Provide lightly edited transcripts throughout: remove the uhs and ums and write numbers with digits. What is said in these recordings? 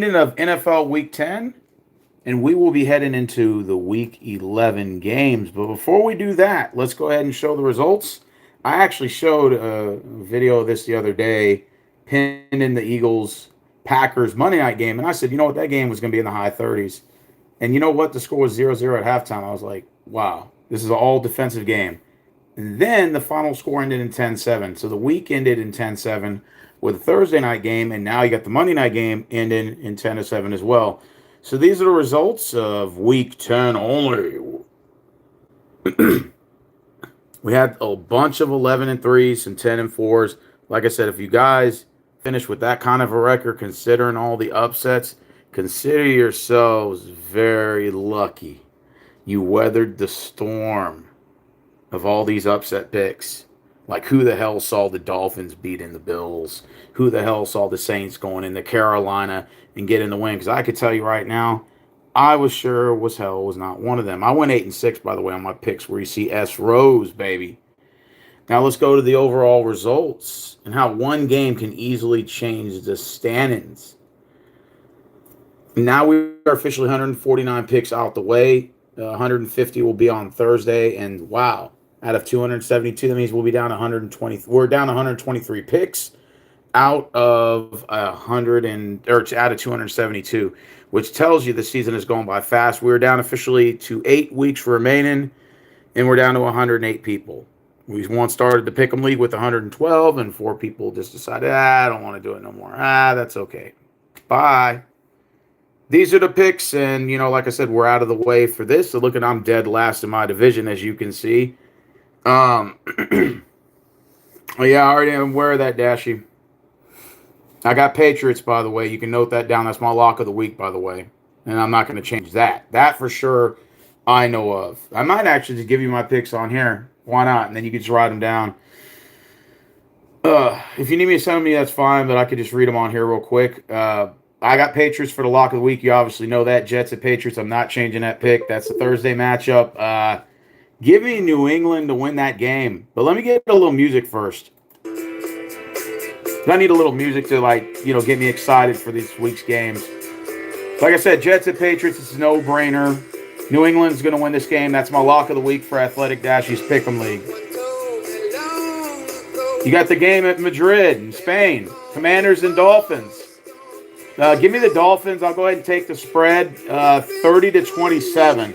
of NFL Week 10, and we will be heading into the Week 11 games. But before we do that, let's go ahead and show the results. I actually showed a video of this the other day, pinned in the Eagles Packers Monday night game, and I said, you know what, that game was going to be in the high 30s. And you know what, the score was 0-0 at halftime. I was like, wow, this is an all defensive game. And then the final score ended in 10-7. So the week ended in 10-7 with a Thursday night game, and now you got the Monday night game ending in 10-7 as well. So these are the results of week 10 only. We had a bunch of 11 and 3s and 10 and 4s. Like I said, if you guys finish with that kind of a record, considering all the upsets, consider yourselves very lucky. You weathered the storm of all these upset picks. Like, who the hell saw the Dolphins beating the Bills? Who the hell saw the Saints going into Carolina and getting the win? Because I could tell you right now, I was sure was hell was not one of them. I went 8-6, by the way, on my picks, where you see S Rose, baby. Now let's go to the overall results and how one game can easily change the standings. Now we are officially 149 picks out the way. 150 will be on Thursday, and wow, out of 272, that means we'll be down 120. We're down 123 picks out of 272, which tells you the season is going by fast. We're down officially to 8 weeks remaining, and we're down to 108 people. We once started the Pick'em League with 112, and 4 people just decided, I don't want to do it no more. That's okay. Bye. These are the picks, and, like I said, we're out of the way for this. So, look at, I'm dead last in my division, as you can see. Oh, yeah, I already am aware of that, Dashy. I got Patriots, by the way. You can note that down. That's my lock of the week, by the way. And I'm not going to change that. That for sure I know of. I might actually just give you my picks on here. Why not? And then you can just write them down. If you need me to send them to me, that's fine, but I could just read them on here real quick. I got Patriots for the lock of the week. You obviously know that. Jets at Patriots. I'm not changing that pick. That's the Thursday matchup. Give me New England to win that game. But let me get a little music first. I need a little music to, get me excited for this week's games. Like I said, Jets at Patriots, it's a no-brainer. New England's going to win this game. That's my lock of the week for Athletic Dashy's Pick'em League. You got the game at Madrid in Spain. Commanders and Dolphins. Give me the Dolphins. I'll go ahead and take the spread, 30-27.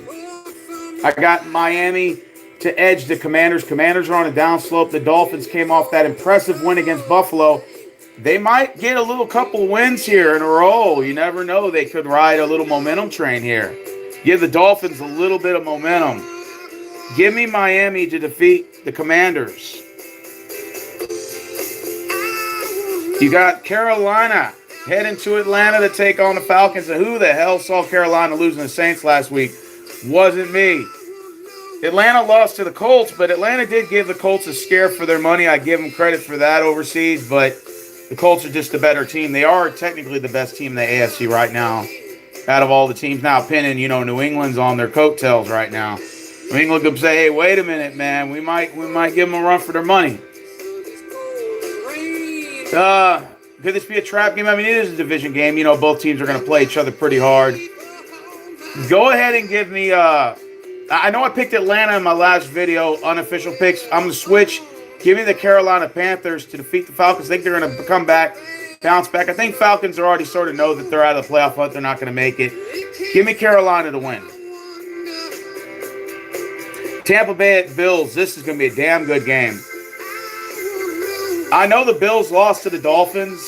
I got Miami to edge the Commanders. Commanders are on a downslope. The Dolphins came off that impressive win against Buffalo. They might get a little couple wins here in a row. You never know. They could ride a little momentum train here. Give the Dolphins a little bit of momentum. Give me Miami to defeat the Commanders. You got Carolina heading to Atlanta to take on the Falcons. And who the hell saw Carolina losing the Saints last week? Wasn't me. Atlanta lost to the Colts, but Atlanta did give the Colts a scare for their money. I give them credit for that overseas, but the Colts are just a better team. They are technically the best team in the AFC right now out of all the teams. Now, pinning, New England's on their coattails right now. New England could say, hey, wait a minute, man. We might give them a run for their money. Could this be a trap game? I mean, it is a division game. Both teams are going to play each other pretty hard. Go ahead and give me, I know I picked Atlanta in my last video, unofficial picks. I'm going to switch. Give me the Carolina Panthers to defeat the Falcons. I think they're going to come back, bounce back. I think Falcons are already sort of know that they're out of the playoff hunt. They're not going to make it. Give me Carolina to win. Tampa Bay at Bills. This is going to be a damn good game. I know the Bills lost to the Dolphins,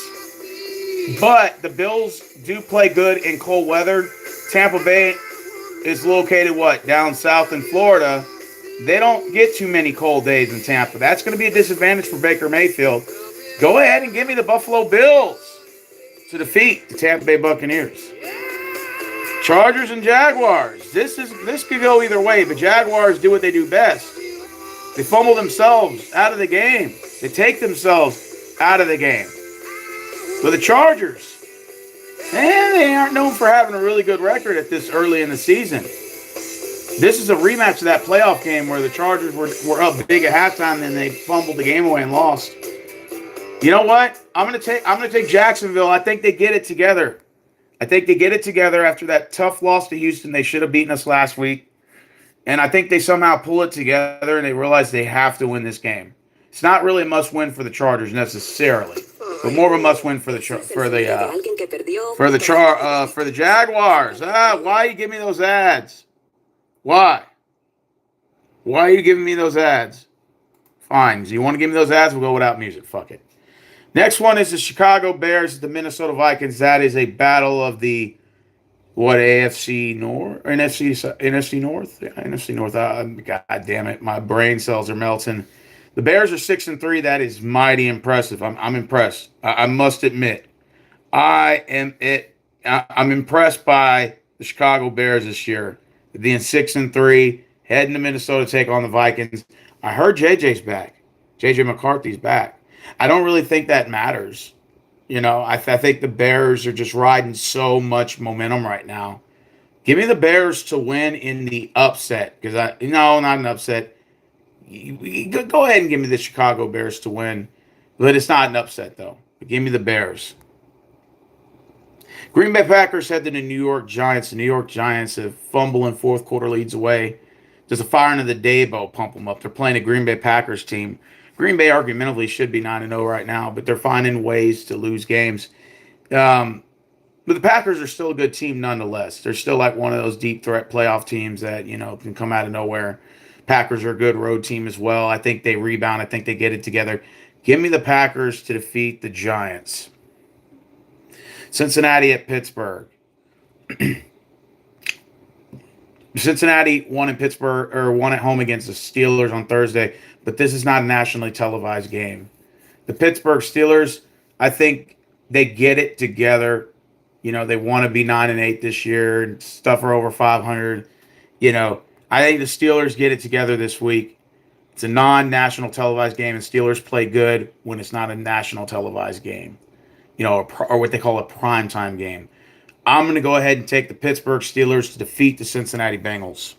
but the Bills do play good in cold weather. Tampa Bay is located, down south in Florida. They don't get too many cold days in Tampa. That's going to be a disadvantage for Baker Mayfield. Go ahead and give me the Buffalo Bills to defeat the Tampa Bay Buccaneers. Chargers and Jaguars. This could go either way, but Jaguars do what they do best. They fumble themselves out of the game. They take themselves out of the game. But the Chargers, they aren't known for having a really good record at this early in the season. This is a rematch of that playoff game where the Chargers were up big at halftime and they fumbled the game away and lost. You know what? I'm gonna take Jacksonville. I think they get it together. I think they get it together after that tough loss to Houston. They should have beaten us last week. And I think they somehow pull it together and they realize they have to win this game. It's not really a must-win for the Chargers necessarily, but more of a must-win for the Jaguars. Why you give me those ads? Why? Why are you giving me those ads? Fine. Do you want to give me those ads? We'll go without music. Fuck it. Next one is the Chicago Bears, the Minnesota Vikings. That is a battle of the AFC North or NFC North? Yeah, NFC North. God damn it, my brain cells are melting. The Bears are 6-3. That is mighty impressive. I'm impressed. I must admit, I'm impressed by the Chicago Bears this year, being 6-3, heading to Minnesota to take on the Vikings. I heard JJ's back. JJ McCarthy's back. I don't really think that matters. You know, I think the Bears are just riding so much momentum right now. Give me the Bears to win in the upset. Not an upset. Go ahead and give me the Chicago Bears to win. But it's not an upset, though. But give me the Bears. Green Bay Packers head to the New York Giants. The New York Giants have fumbling fourth quarter leads away. Just a fire into the Dabo pump them up. They're playing a Green Bay Packers team. Green Bay argumentatively should be 9-0 right now, but they're finding ways to lose games. But the Packers are still a good team nonetheless. They're still like one of those deep threat playoff teams that, can come out of nowhere. Packers are a good road team as well. I think they rebound. I think they get it together. Give me the Packers to defeat the Giants. Cincinnati at Pittsburgh. Cincinnati won in Pittsburgh or won at home against the Steelers on Thursday, but this is not a nationally televised game. The Pittsburgh Steelers, I think they get it together. They want to be 9-8 this year and stuff are over 500. I think the Steelers get it together this week. It's a non-national televised game, and Steelers play good when it's not a national televised game, or what they call a primetime game. I'm going to go ahead and take the Pittsburgh Steelers to defeat the Cincinnati Bengals.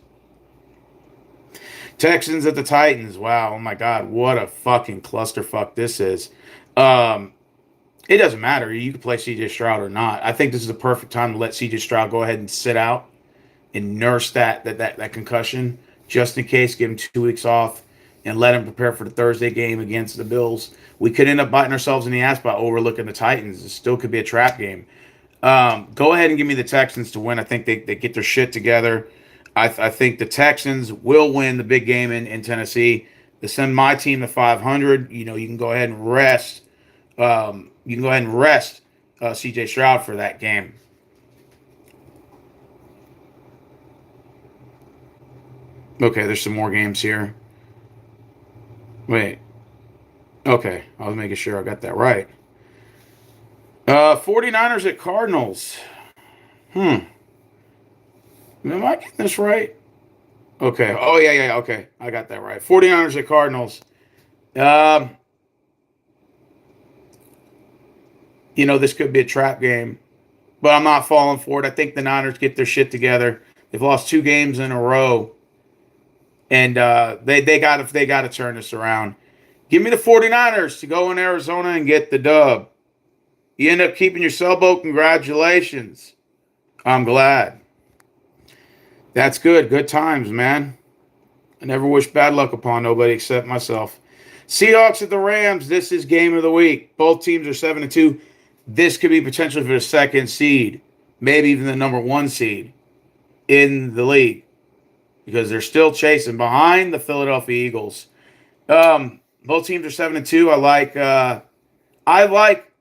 Texans at the Titans. Wow, oh my God, what a fucking clusterfuck this is. It doesn't matter. You can play C.J. Stroud or not. I think this is the perfect time to let C.J. Stroud go ahead and sit out and nurse that concussion just in case. Give him 2 weeks off and let him prepare for the Thursday game against the Bills. We could end up biting ourselves in the ass by overlooking the Titans. It still could be a trap game. Go ahead and give me the Texans to win. I think they get their shit together. I think the Texans will win the big game in Tennessee. They send my team to 500. You can go ahead and rest. C.J. Stroud for that game. Okay, there's some more games here. Wait. Okay, I was making sure I got that right. 49ers at Cardinals. Am I getting this right? Okay. Oh, yeah. Okay, I got that right. 49ers at Cardinals. This could be a trap game, but I'm not falling for it. I think the Niners get their shit together. They've lost 2 games in a row, and they got to turn this around. Give me the 49ers to go in Arizona and get the dub. You end up keeping your sailboat. Congratulations. I'm glad. That's good. Good times, man. I never wish bad luck upon nobody except myself. Seahawks at the Rams. This is game of the week. Both teams are 7-2. This could be potentially for the second seed, maybe even the number 1 seed in the league, because they're still chasing behind the Philadelphia Eagles. Both teams are 7-2. I like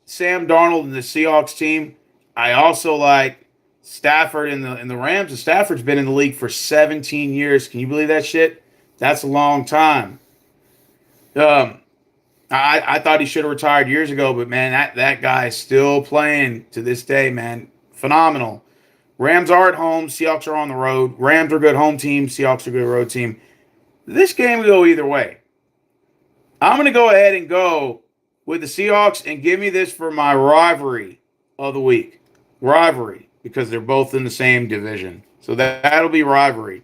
Sam Darnold and the Seahawks team. I also like Stafford and the Rams. And Stafford's been in the league for 17 years. Can you believe that shit? That's a long time. I thought he should have retired years ago, but man, that guy is still playing to this day, man. Phenomenal. Rams are at home. Seahawks are on the road. Rams are a good home team. Seahawks are a good road team. This game will go either way. I'm going to go ahead and go with the Seahawks and give me this for my rivalry of the week. Rivalry, because they're both in the same division. So that'll be rivalry.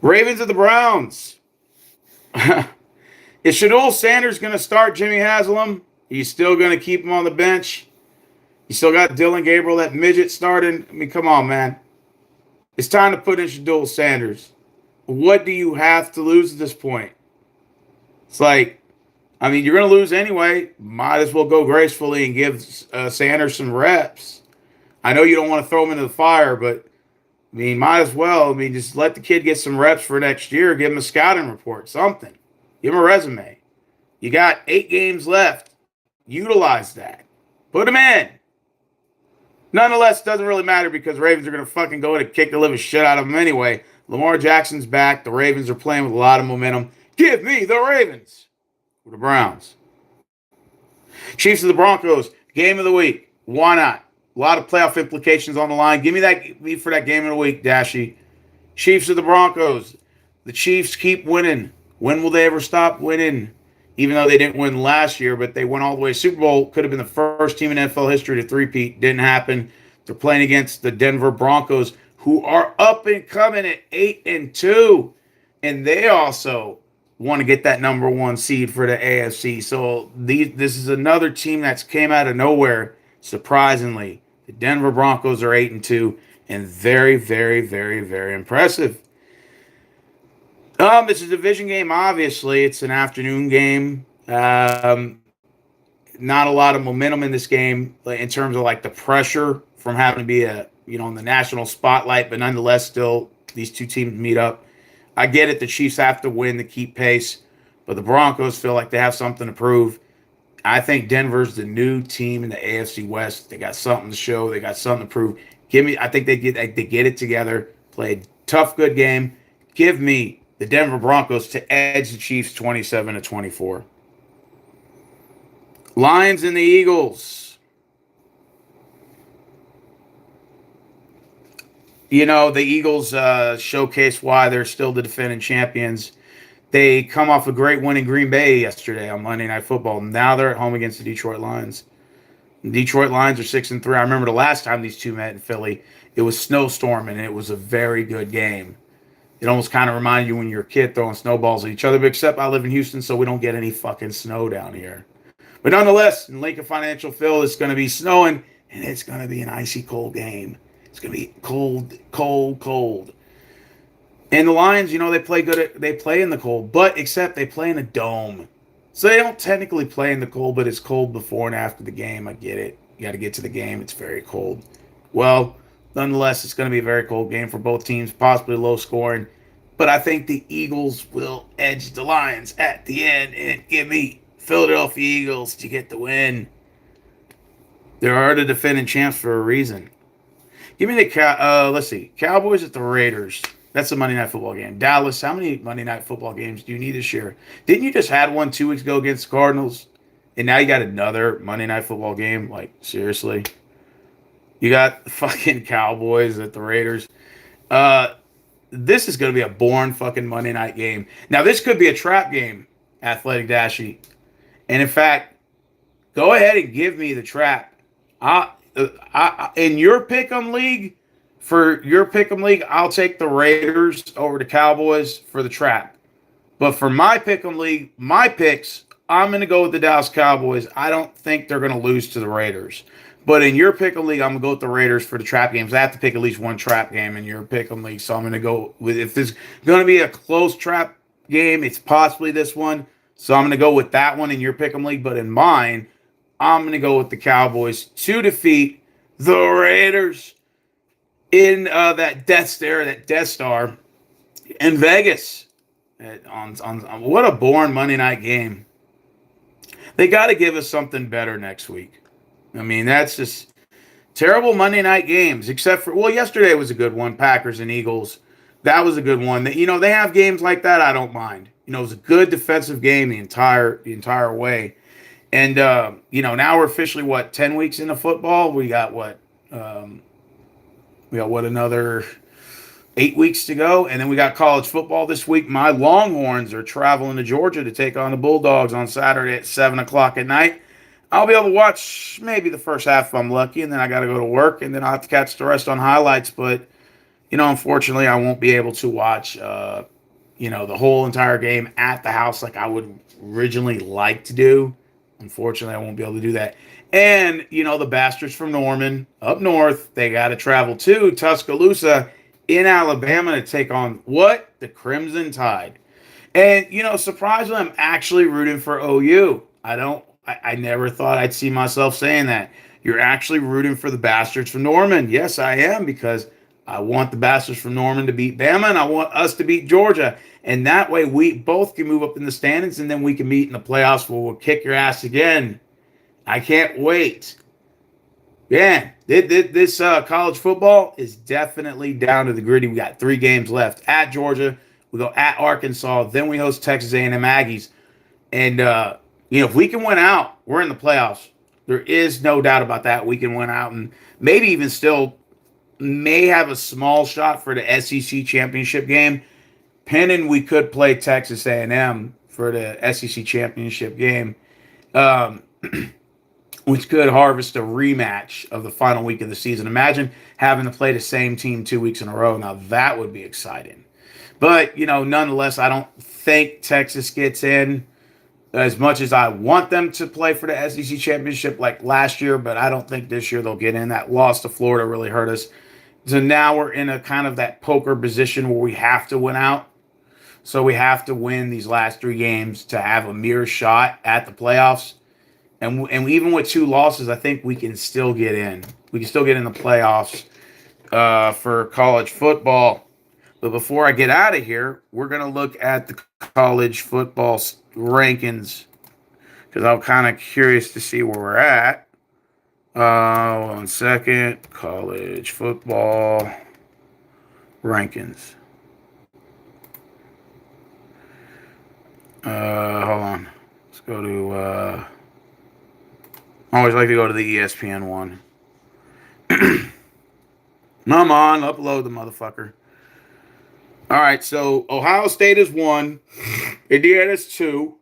Ravens at the Browns. Is Shedeur Sanders going to start Jimmy Haslam? He's still going to keep him on the bench? You still got Dylan Gabriel, that midget starting. I mean, come on, man. It's time to put in Shedeur Sanders. What do you have to lose at this point? It's like, I mean, you're going to lose anyway. Might as well go gracefully and give Sanders some reps. I know you don't want to throw him into the fire, but I mean, might as well. I mean, just let the kid get some reps for next year. Give him a scouting report, something. Give him a resume. You got 8 games left. Utilize that. Put him in. Nonetheless, it doesn't really matter because Ravens are going to fucking go in and kick the living shit out of him anyway. Lamar Jackson's back. The Ravens are playing with a lot of momentum. Give me the Ravens. For the Browns. Chiefs of the Broncos. Game of the week. Why not? A lot of playoff implications on the line. Give me for that game of the week, Dashy. Chiefs of the Broncos. The Chiefs keep winning. When will they ever stop winning? Even though they didn't win last year, but they went all the way. Super Bowl could have been the first team in NFL history to three-peat. Didn't happen. They're playing against the Denver Broncos, who are up and coming at 8-2. And they also want to get that number 1 seed for the AFC. So this is another team that's came out of nowhere. Surprisingly, the Denver Broncos are 8-2 and very, very, very, very impressive. It's a division game, obviously. It's an afternoon game. Not a lot of momentum in this game in terms of like the pressure from having to be in the national spotlight, but nonetheless, still these two teams meet up. I get it. The Chiefs have to win to keep pace, but the Broncos feel like they have something to prove. I think Denver's the new team in the AFC West. They got something to show. They got something to prove. I think they get it together. Play a tough, good game. Give me the Denver Broncos to edge the Chiefs 27-24. Lions and the Eagles. The Eagles showcase why they're still the defending champions. They come off a great win in Green Bay yesterday on Monday Night Football. Now they're at home against the Detroit Lions. The Detroit Lions are 6-3. I remember the last time these two met in Philly, it was snowstorming, and it was a very good game. It almost kind of reminded you when you were a kid throwing snowballs at each other, but except I live in Houston, so we don't get any fucking snow down here. But nonetheless, in Lincoln Financial Field, it's going to be snowing, and it's going to be an icy cold game. It's going to be cold, cold, cold. And the Lions, they play good. They play in the cold, but except they play in a dome. So they don't technically play in the cold, but it's cold before and after the game. I get it. You got to get to the game. It's very cold. Well, nonetheless, it's going to be a very cold game for both teams, possibly low scoring. But I think the Eagles will edge the Lions at the end and give me Philadelphia Eagles to get the win. They are the defending champs for a reason. Give me the Cowboys at the Raiders. That's a Monday Night Football game. Dallas, how many Monday Night Football games do you need this year? Didn't you just had one 2 weeks ago against the Cardinals? And now you got another Monday Night Football game? Like, seriously? You got fucking Cowboys at the Raiders. This is going to be a boring fucking Monday night game. Now, this could be a trap game, Athletic Dashy. And in fact, go ahead and give me the trap. In your pick'em league, I'll take the Raiders over the Cowboys for the trap. But for my pick'em league, my picks, I'm going to go with the Dallas Cowboys. I don't think they're going to lose to the Raiders. But in your pick'em league, I'm going to go with the Raiders for the trap games. I have to pick at least one trap game in your pick'em league. So I'm going to go with, if there's going to be a close trap game, it's possibly this one. So I'm going to go with that one in your pick'em league. But in mine, I'm going to go with the Cowboys to defeat the Raiders in that Death Star in Vegas. On what a boring Monday night game. They got to give us something better next week. I mean, that's just terrible Monday night games, except for, yesterday was a good one, Packers and Eagles. That was a good one. They have games like that, I don't mind. It was a good defensive game the entire way. And, now we're officially, 10 weeks into football? We got another 8 weeks to go? And then we got college football this week. My Longhorns are traveling to Georgia to take on the Bulldogs on Saturday at 7 o'clock at night. I'll be able to watch maybe the first half if I'm lucky, and then I got to go to work, and then I'll have to catch the rest on highlights. But, unfortunately, I won't be able to watch, the whole entire game at the house like I would originally like to do. Unfortunately, I won't be able to do that. And, the bastards from Norman up north, they got to travel to Tuscaloosa in Alabama to take on what? The Crimson Tide. And, surprisingly, I'm actually rooting for OU. I never thought I'd see myself saying that. You're actually rooting for the bastards from Norman. Yes, I am, because I want the bastards from Norman to beat Bama, and I want us to beat Georgia. And that way we both can move up in the standings, and then we can meet in the playoffs where we'll kick your ass again. I can't wait. Yeah, this college football is definitely down to the gritty. We got 3 games left. At Georgia, we go at Arkansas, then we host Texas A&M Aggies. And, if we can win out, we're in the playoffs. There is no doubt about that. We can win out and maybe even still may have a small shot for the SEC championship game. Pending we could play Texas A&M for the SEC championship game. Which could harvest a rematch of the final week of the season. Imagine having to play the same team 2 weeks in a row. Now, that would be exciting. But, nonetheless, I don't think Texas gets in as much as I want them to play for the SEC championship like last year, but I don't think this year they'll get in. That loss to Florida really hurt us. So now we're in a kind of that poker position where we have to win out. So we have to win these last 3 games to have a mere shot at the playoffs. And even with 2 losses, I think we can still get in. We can still get in the playoffs for college football. But before I get out of here, we're going to look at the college football rankings because I'm kind of curious to see where we're at. 1 second. College football rankings. Hold on. Let's go to... I always like to go to the ESPN one. Come on, upload the motherfucker. All right, so Ohio State is 1. Indiana is 2.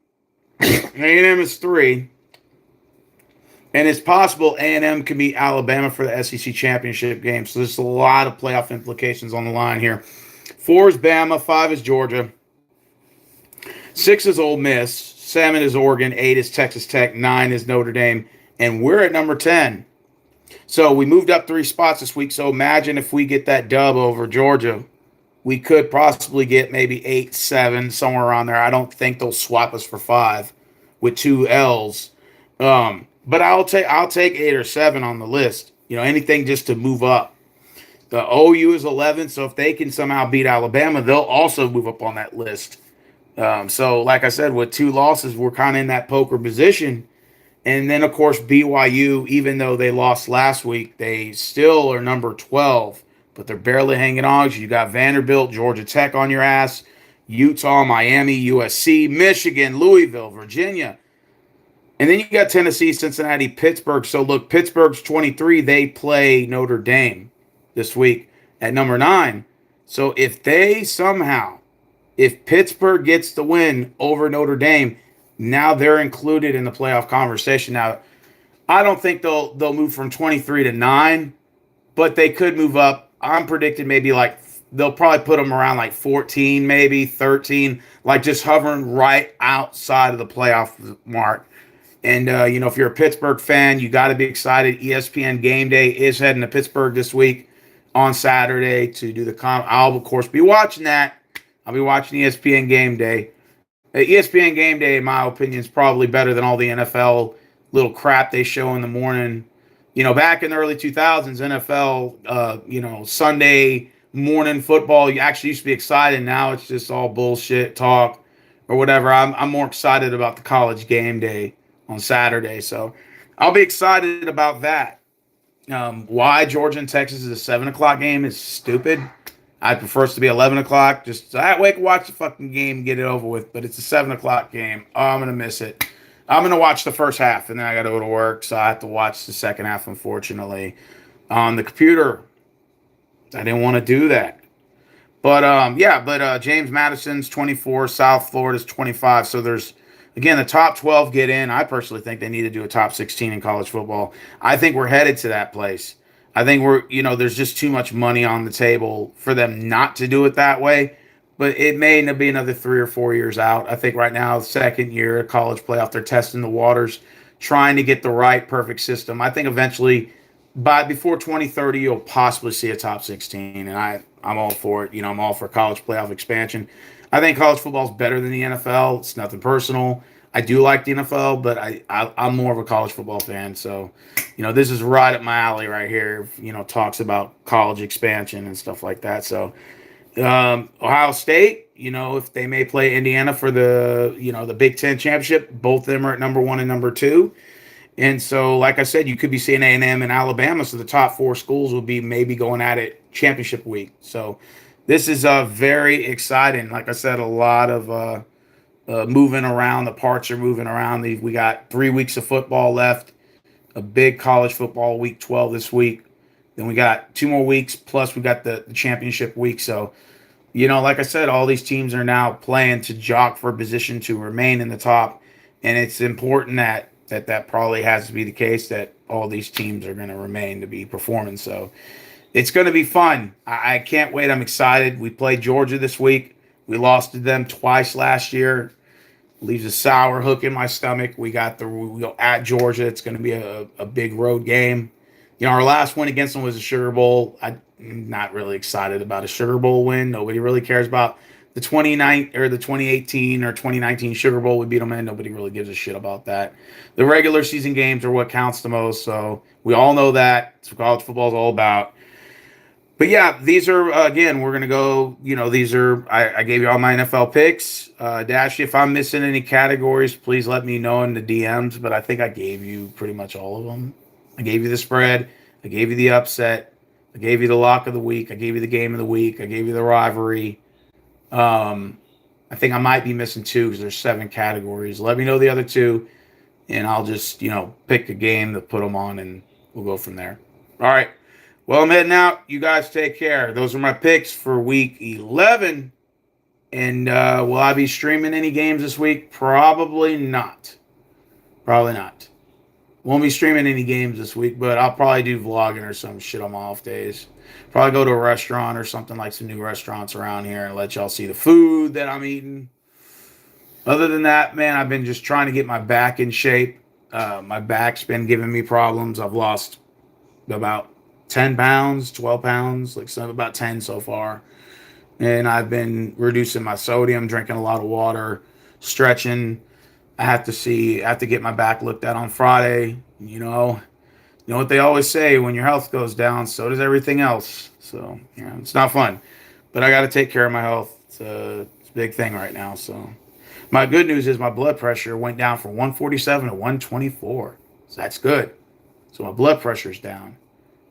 A&M is 3. And it's possible A&M can beat Alabama for the SEC championship game. So there's a lot of playoff implications on the line here. 4 is Bama. 5 is Georgia. 6 is Ole Miss. 7 is Oregon. 8 is Texas Tech. 9 is Notre Dame. And we're at number 10. So we moved up 3 spots this week. So imagine if we get that dub over Georgia. We could possibly get maybe 8, 7, somewhere around there. I don't think they'll swap us for 5 with 2 L's. But I'll take 8 or 7 on the list. Anything just to move up. The OU is 11, so if they can somehow beat Alabama, they'll also move up on that list. So like I said, with 2 losses, we're kind of in that poker position. And then, of course, BYU, even though they lost last week, they still are number 12, but they're barely hanging on. You got Vanderbilt, Georgia Tech on your ass, Utah, Miami, USC, Michigan, Louisville, Virginia. And then you got Tennessee, Cincinnati, Pittsburgh. So, look, Pittsburgh's 23. They play Notre Dame this week at number 9. So, if Pittsburgh gets the win over Notre Dame, now they're included in the playoff conversation. Now, I don't think they'll move from 23 to 9, but they could move up. I'm predicting maybe they'll probably put them around 14, maybe 13, just hovering right outside of the playoff mark. And, if you're a Pittsburgh fan, you got to be excited. ESPN Game Day is heading to Pittsburgh this week on Saturday to do I'll, of course, be watching that. I'll be watching ESPN Game Day. ESPN Game Day, in my opinion, is probably better than all the NFL little crap they show in the morning. Back in the early 2000s, NFL, Sunday morning football, you actually used to be excited. Now it's just all bullshit talk or whatever. I'm more excited about the college game day on Saturday. So I'll be excited about that. Why Georgia and Texas is a 7 o'clock game is stupid. I prefer it to be 11 o'clock. Just that way I can watch the fucking game and get it over with. But it's a 7 o'clock game. Oh, I'm going to miss it. I'm going to watch the first half, and then I got to go to work. So I have to watch the second half, unfortunately, on the computer. I didn't want to do that. But, James Madison's 24. South Florida's 25. So there's, again, the top 12 get in. I personally think they need to do a top 16 in college football. I think we're headed to that place. I think there's just too much money on the table for them not to do it that way. But it may be another 3 or 4 years out. I think right now, second year of college playoff, they're testing the waters trying to get the right perfect system. I think eventually, before 2030, you'll possibly see a top 16, and I'm all for it. I'm all for college playoff expansion. I think college football is better than the NFL. It's nothing personal. I do like the NFL, but I'm more of a college football fan. So, this is right up my alley right here. Talks about college expansion and stuff like that. So, Ohio State, if they may play Indiana for the Big Ten championship, both of them are at number 1 and number 2. And so, like I said, you could be seeing A&M and Alabama. So the top 4 schools will be maybe going at it championship week. So this is very exciting. Like I said, a lot of moving around. The parts are moving around. We got 3 weeks of football left. A big college football week 12 this week. Then we got 2 more weeks. Plus we got the championship week. So, like I said, all these teams are now playing to jock for a position to remain in the top. And it's important that probably has to be the case, that all these teams are going to remain to be performing. So it's going to be fun. I can't wait. I'm excited. We played Georgia this week. We lost to them twice last year. Leaves a sour hook in my stomach. We go at Georgia. It's going to be a big road game. Our last win against them was a Sugar Bowl. I'm not really excited about a Sugar Bowl win. Nobody really cares about the 2018 or 2019 Sugar Bowl. We beat them in. Nobody really gives a shit about that. The regular season games are what counts the most. So we all know that. It's what college football is all about. But yeah, these are, again, we're going to go, these are, I gave you all my NFL picks. Dash, if I'm missing any categories, please let me know in the DMs. But I think I gave you pretty much all of them. I gave you the spread. I gave you the upset. I gave you the lock of the week. I gave you the game of the week. I gave you the rivalry. I think I might be missing 2 because there's 7 categories. Let me know the other 2, and I'll just, pick a game to put them on, and we'll go from there. All right. Well, I'm heading out. You guys take care. Those are my picks for week 11. And will I be streaming any games this week? Probably not. Probably not. Won't be streaming any games this week, but I'll probably do vlogging or some shit on my off days. Probably go to a restaurant or something, like some new restaurants around here, and let y'all see the food that I'm eating. Other than that, man, I've been just trying to get my back in shape. My back's been giving me problems. I've lost about 10 pounds, 12 pounds, about 10 so far. And I've been reducing my sodium, drinking a lot of water, stretching. I have to get my back looked at on Friday. You know what they always say, when your health goes down, so does everything else. So, it's not fun. But I got to take care of my health. It's a big thing right now. So my good news is my blood pressure went down from 147 to 124. So that's good. So my blood pressure's down.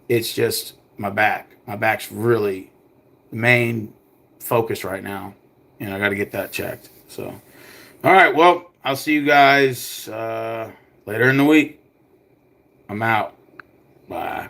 It's just my back. My back's really the main focus right now. And I got to get that checked. So, all right. Well, I'll see you guys later in the week. I'm out. Bye.